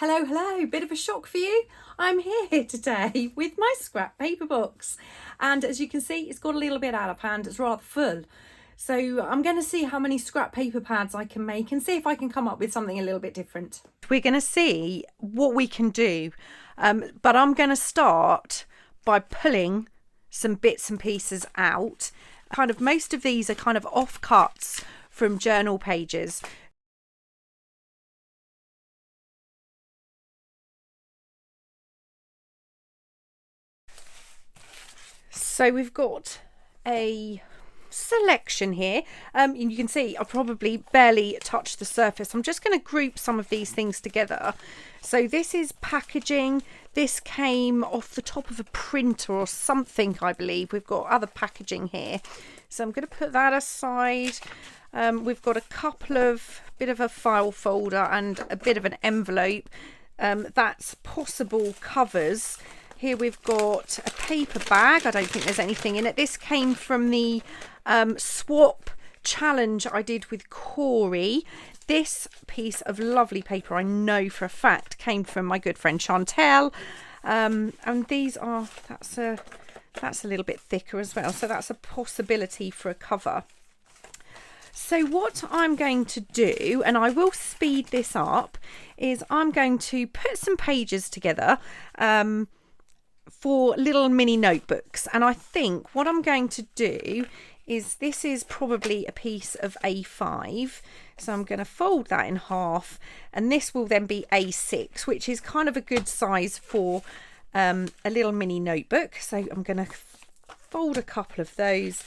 Hello, hello, bit of a shock for you. I'm here today with my scrap paper box. And as you can see, it's got a little bit out of hand. It's rather full. So I'm going to see how many scrap paper pads I can make and see if I can come up with something a little bit different. We're going to see what we can do. But I'm going to start by pulling some bits and pieces out. Most of these are kind of offcuts from journal pages. So we've got a selection here. You can see I probably barely touched the surface. I'm just going to group some of these things together. So this is packaging. This came off the top of a printer or something, I believe. We've got other packaging here. So I'm going to put that aside. We've got a couple of bit of a file folder and a bit of an envelope. That's possible covers. Here we've got a paper bag. I don't think there's anything in it. This came from the swap challenge I did with Corey. This piece of lovely paper, I know for a fact, came from my good friend Chantel. And these are, that's a little bit thicker as well. So that's a possibility for a cover. So what I'm going to do, and I will speed this up, is I'm going to put some pages together for little mini notebooks. And I think what I'm going to do is, this is probably a piece of A5. So I'm going to fold that in half, and this will then be A6, which is kind of a good size for a little mini notebook. So I'm going to fold a couple of those,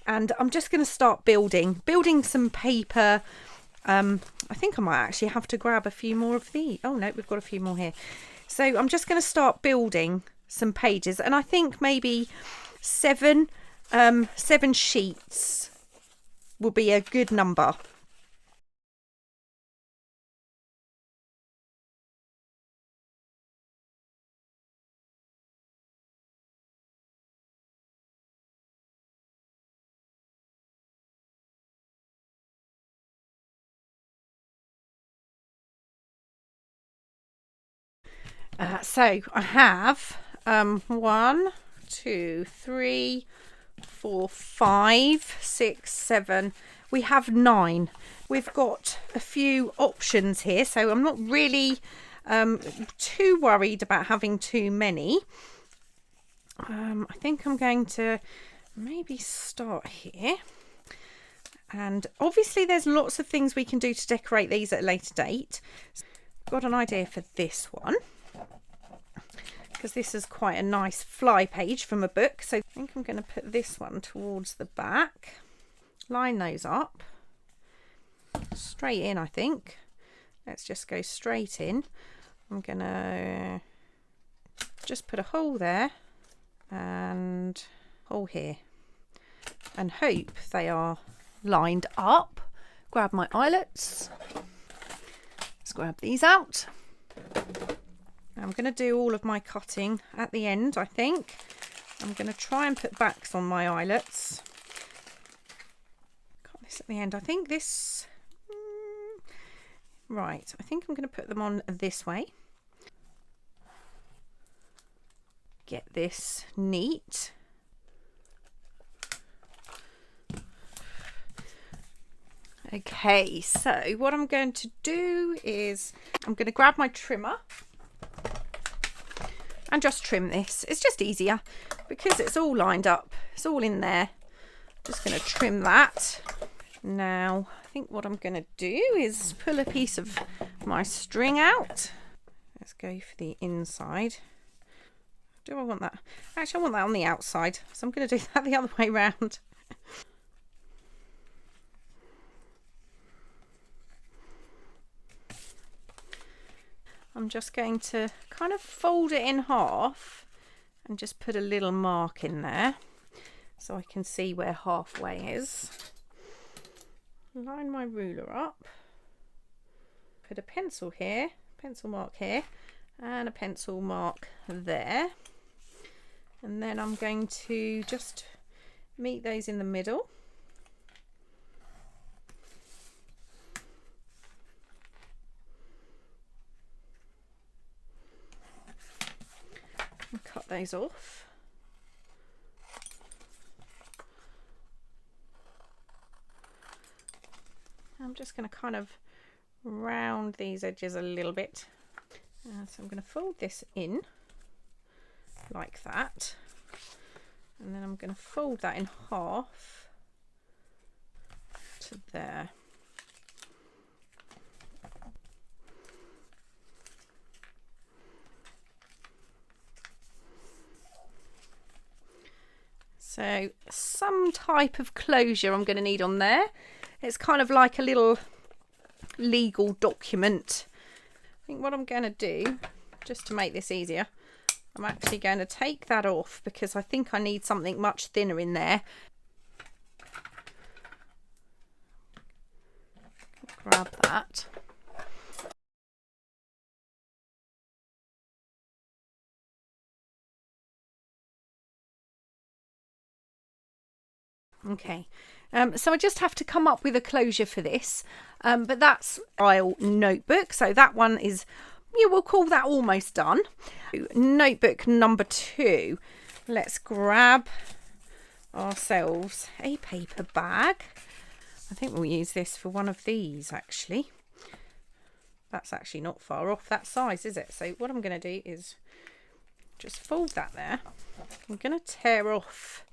and I'm just going to start building some paper. I think I might actually have to grab a few more of these. Oh no, we've got a few more here. So I'm just going to start building some pages, and I think maybe seven sheets will be a good number. So I have 1, 2, 3, 4, 5, 6, 7. We have 9. We've got a few options here, so I'm not really too worried about having too many. I think I'm going to maybe start here. And obviously there's lots of things we can do to decorate these at a later date. Got an idea for this one, because this is quite a nice fly page from a book. So I think I'm going to put this one towards the back, line those up straight in. I think let's just go straight in. I'm going to just put a hole there and hole here, and hope they are lined up. Grab my eyelets. Let's grab these out. I'm going to do all of my cutting at the end, I think. I'm going to try and put backs on my eyelets. Cut this at the end. I think this... Right, I think I'm going to put them on this way. Get this neat. Okay, so what I'm going to do is I'm going to grab my trimmer and just trim this. It's just easier because it's all lined up. It's all in there. Just going to trim that. Now, I think what I'm going to do is pull a piece of my string out. Let's go for the inside. Do I want that? Actually, I want that on the outside. So I'm going to do that the other way around. I'm just going to kind of fold it in half and just put a little mark in there so I can see where halfway is. Line my ruler up, put a pencil here, pencil mark here, and a pencil mark there. And then I'm going to just meet those in the middle. cut those off. I'm just going to kind of round these edges a little bit. So I'm going to fold this in like that, and then I'm going to fold that in half to there. So some type of closure I'm going to need on there. It's kind of like a little legal document. I think what I'm going to do, just to make this easier, I'm actually going to take that off because I think I need something much thinner in there. Grab that. Okay, so I just have to come up with a closure for this, but that's file notebook, so that one is, you will call that almost done. Notebook number 2, let's grab ourselves a paper bag. I think we'll use this for one of these actually. That's actually not far off that size, is it? So what I'm going to do is just fold that there. I'm going to tear off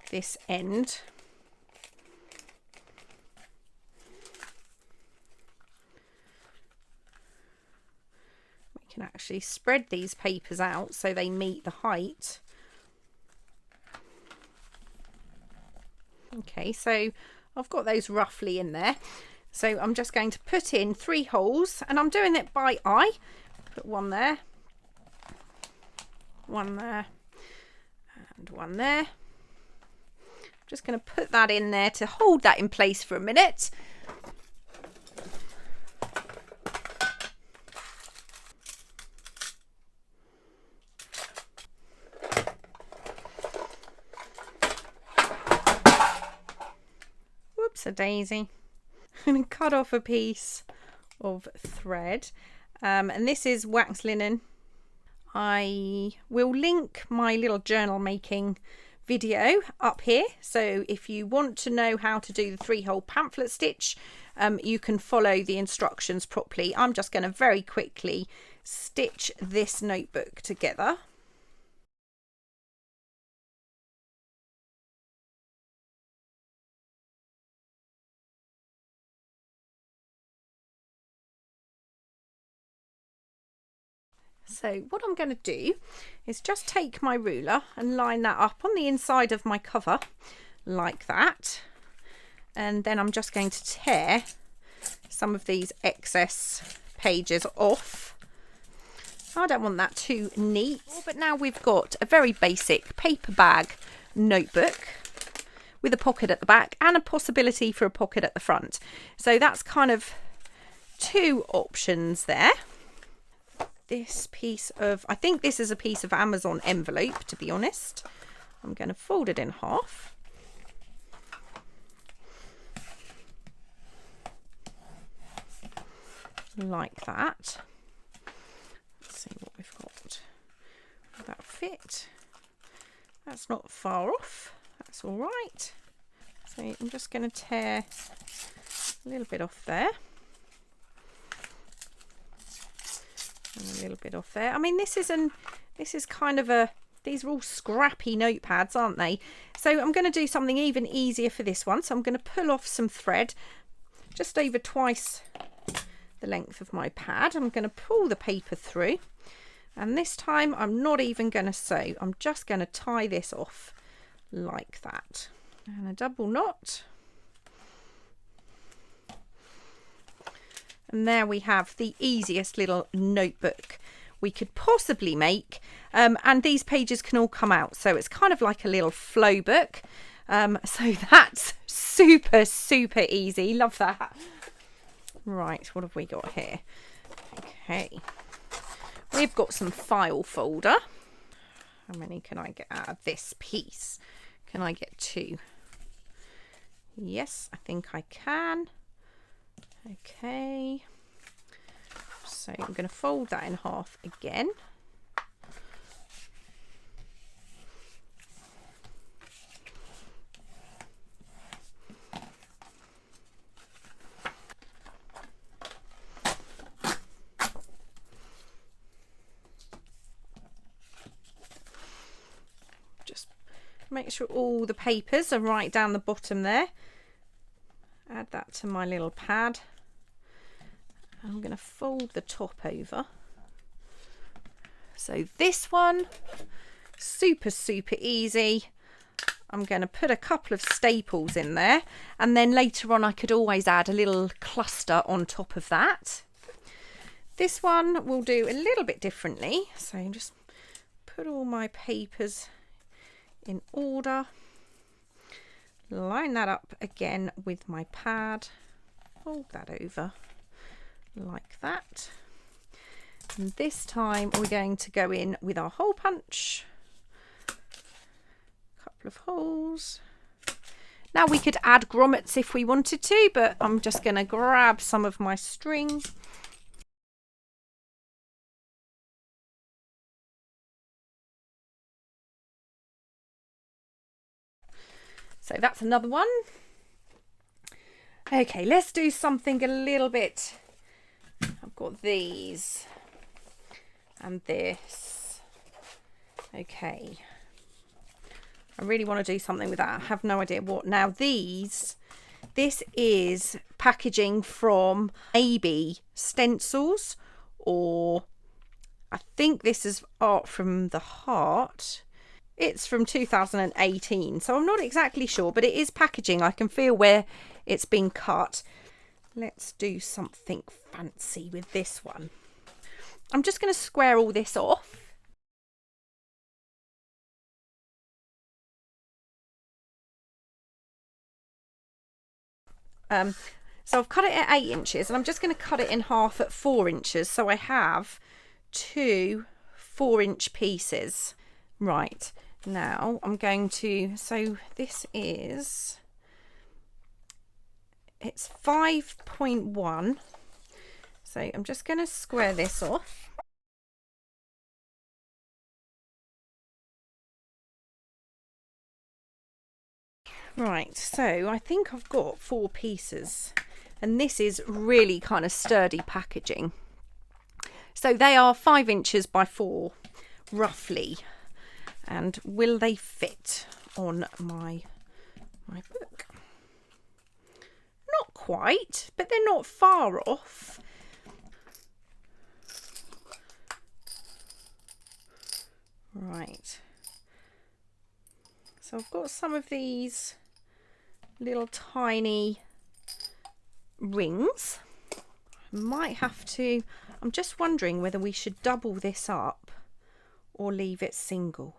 this end. We can actually spread these papers out so they meet the height. Okay, so I've got those roughly in there. So I'm just going to put in 3 holes, and I'm doing it by eye. Put one there, one there, and one there. Just going to put that in there to hold that in place for a minute. Whoops a daisy. I'm going to cut off a piece of thread, and this is wax linen. I will link my little journal making video up here, so if you want to know how to do the 3-hole pamphlet stitch, you can follow the instructions properly. I'm just going to very quickly stitch this notebook together. So what I'm going to do is just take my ruler and line that up on the inside of my cover like that, and then I'm just going to tear some of these excess pages off. I don't want that too neat, but now we've got a very basic paper bag notebook with a pocket at the back and a possibility for a pocket at the front. So that's kind of 2 options there. This piece of, I think this is a piece of Amazon envelope, to be honest. I'm going to fold it in half. Like that. Let's see what we've got. Will that fit? That's not far off. That's all right. So I'm just going to tear a little bit off there. And a little bit off there. I mean, this is kind of a, these are all scrappy notepads, aren't they? So I'm going to do something even easier for this one. So I'm going to pull off some thread just over twice the length of my pad. I'm going to pull the paper through, and this time I'm not even going to sew. I'm just going to tie this off like that, and a double knot. And there we have the easiest little notebook we could possibly make. And these pages can all come out. So it's kind of like a little flow book. So that's super, super easy. Love that. Right, what have we got here? Okay. We've got some file folder. How many can I get out of this piece? Can I get 2? Yes, I think I can. Okay, so I'm going to fold that in half again. Make sure all the papers are right down the bottom there. Add that to my little pad. I'm going to fold the top over. So this one, super easy. I'm going to put a couple of staples in there, and then later on I could always add a little cluster on top of that. This one we'll do a little bit differently. So just put all my papers in order. Line that up again with my pad. Fold that over like that. And this time we're going to go in with our hole punch. Couple of holes. Now we could add grommets if we wanted to, but I'm just going to grab some of my string. So that's another one. Okay, let's do something a little bit. I've got these and this. Okay. I really want to do something with that. I have no idea what. Now this is packaging from maybe stencils, or I think this is art from the heart. It's from 2018, so I'm not exactly sure, but it is packaging. I can feel where it's been cut. Let's do something fancy with this one. I'm just going to square all this off. So I've cut it at 8 inches, and I'm just going to cut it in half at 4 inches. So I have 2 4-inch pieces. Right, now I'm going to, so this is, it's 5.1. So I'm just going to square this off. Right, so I think I've got 4 pieces, and this is really kind of sturdy packaging. So they are 5 inches by 4, roughly. And will they fit on my book? Not quite, but they're not far off. Right. So I've got some of these little tiny rings. I might have to, I'm just wondering whether we should double this up or leave it single.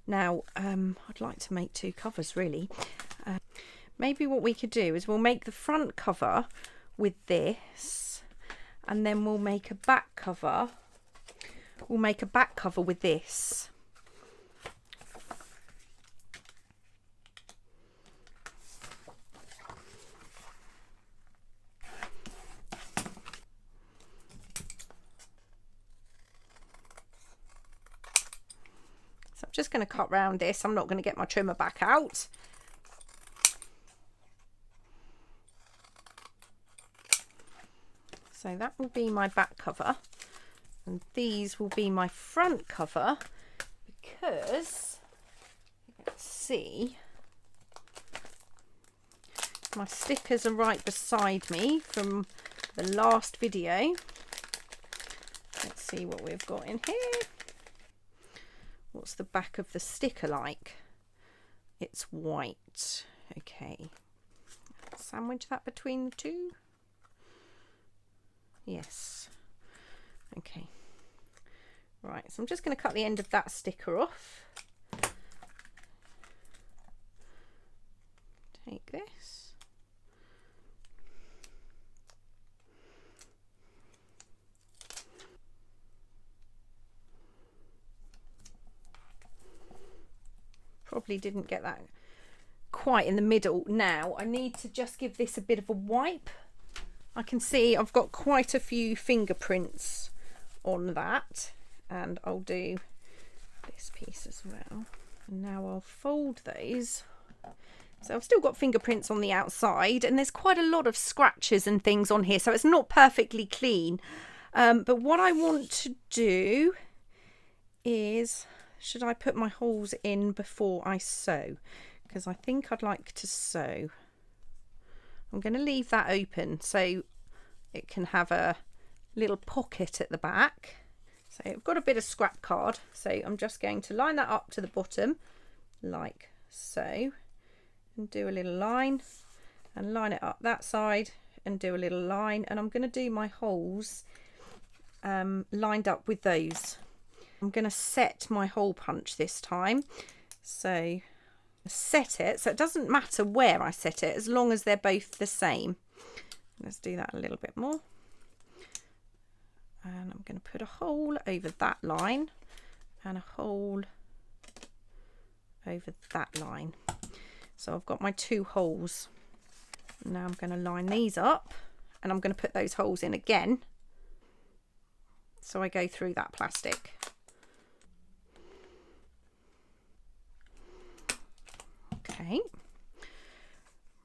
Now, I'd like to make 2 covers really. Maybe what we could do is we'll make the front cover with this, and then we'll make a back cover. We'll make a back cover with this. Just going to cut round this. I'm not going to get my trimmer back out. So that will be my back cover, and these will be my front cover, because let's see, my stickers are right beside me from the last video. Let's see what we've got in here. What's the back of the sticker like? It's white. Okay. Sandwich that between the 2. Yes. Okay. Right, so I'm just going to cut the end of that sticker off. Take this. Probably didn't get that quite in the middle. Now I need to just give this a bit of a wipe. I can see I've got quite a few fingerprints on that, and I'll do this piece as well. And now I'll fold those. So I've still got fingerprints on the outside, and there's quite a lot of scratches and things on here, so it's not perfectly clean. But what I want to do is should I put my holes in before I sew? Because I think I'd like to sew. I'm going to leave that open so it can have a little pocket at the back. So I've got a bit of scrap card, so I'm just going to line that up to the bottom like so, and do a little line, and line it up that side and do a little line, and I'm going to do my holes lined up with those. I'm going to set my hole punch this time, so set it so it doesn't matter where I set it as long as they're both the same. Let's do that a little bit more, and I'm going to put a hole over that line and a hole over that line. So I've got my 2 holes. Now I'm going to line these up, and I'm going to put those holes in again so I go through that plastic. Okay,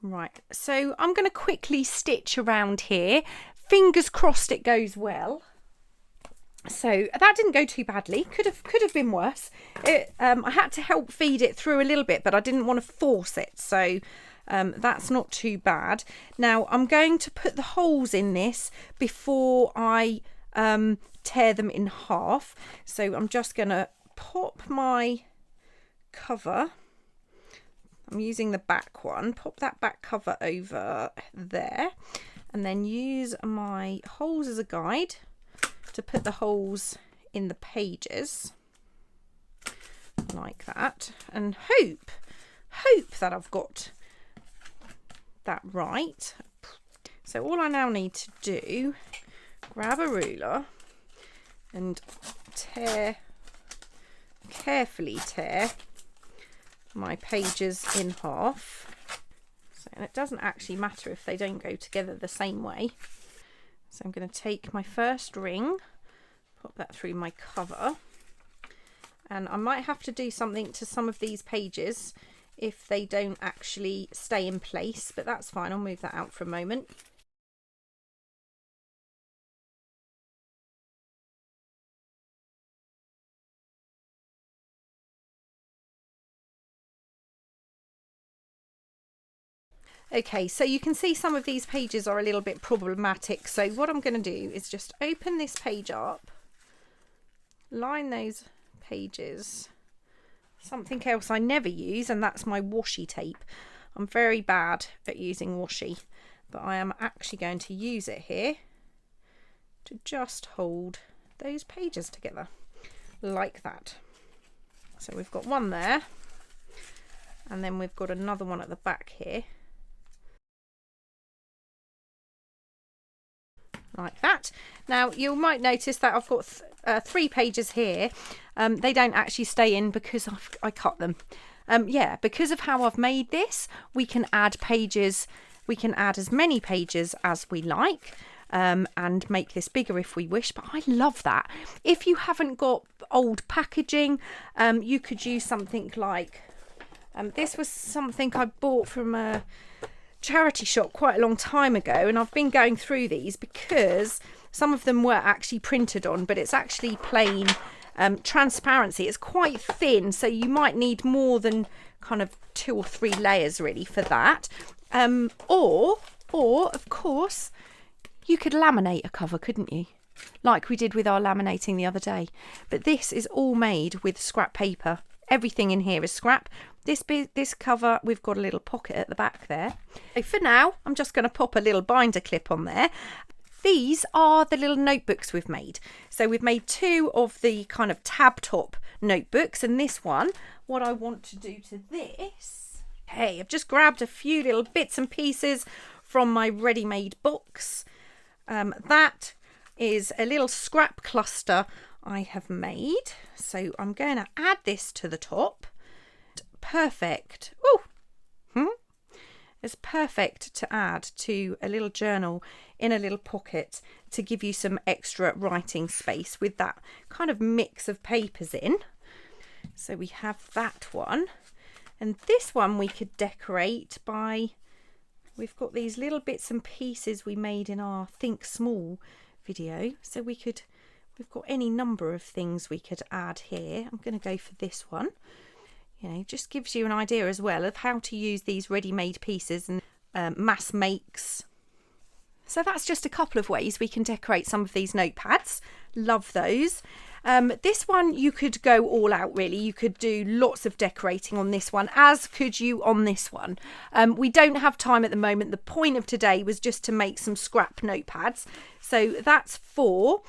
right, so I'm going to quickly stitch around here. Fingers crossed it goes well. So that didn't go too badly. Could have been worse. I had to help feed it through a little bit, but I didn't want to force it, so that's not too bad. Now I'm going to put the holes in this before I tear them in half. So I'm just going to pop my cover. I'm using the back one. Pop that back cover over there, and then use my holes as a guide to put the holes in the pages like that, and hope that I've got that right. So all I now need to do, grab a ruler and carefully tear my pages in half. So, and it doesn't actually matter if they don't go together the same way. So I'm going to take my first ring, pop that through my cover, and I might have to do something to some of these pages if they don't actually stay in place, but that's fine. I'll move that out for a moment. Okay, so you can see some of these pages are a little bit problematic. So what I'm going to do is just open this page up, line those pages. Something else I never use, and that's my washi tape. I'm very bad at using washi, but I am actually going to use it here to just hold those pages together like that. So we've got one there, and then we've got another one at the back here. Like that. Now you might notice that I've got 3 pages here. They don't actually stay in because I cut them. Yeah, because of how I've made this, we can add pages. We can add as many pages as we like, and make this bigger if we wish. But I love that. If you haven't got old packaging, you could use something like this was something I bought from a charity shop quite a long time ago, and I've been going through these because some of them were actually printed on, but it's actually plain transparency. It's quite thin, so you might need more than kind of 2 or 3 layers really for that. Or of course you could laminate a cover, couldn't you, like we did with our laminating the other day. But this is all made with scrap paper. Everything in here is scrap. This cover, we've got a little pocket at the back there. So for now, I'm just going to pop a little binder clip on there. These are the little notebooks we've made. So we've made 2 of the kind of tab top notebooks, and this one, what I want to do to this, hey, I've just grabbed a few little bits and pieces from my ready-made box. That is a little scrap cluster I have made. So I'm going to add this to the top. Perfect. Oh, it's perfect to add to a little journal in a little pocket to give you some extra writing space with that kind of mix of papers in. So we have that one, and this one we could decorate by, we've got these little bits and pieces we made in our Think Small video, so we could We've got any number of things we could add here. I'm going to go for this one. You know, just gives you an idea as well of how to use these ready-made pieces and mass makes. So that's just a couple of ways we can decorate some of these notepads. Love those. This one you could go all out really. You could do lots of decorating on this one, as could you on this one. We don't have time at the moment. The point of today was just to make some scrap notepads. So that's 4.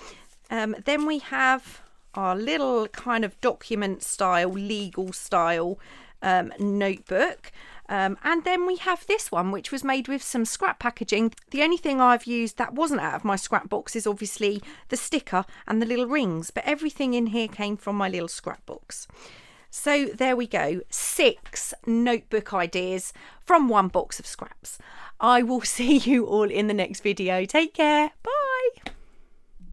Then we have our little kind of document style, legal style notebook. And then we have this one, which was made with some scrap packaging. The only thing I've used that wasn't out of my scrap box is obviously the sticker and the little rings, but everything in here came from my little scrap box. So there we go, 6 notebook ideas from one box of scraps. I will see you all in the next video. Take care. Bye.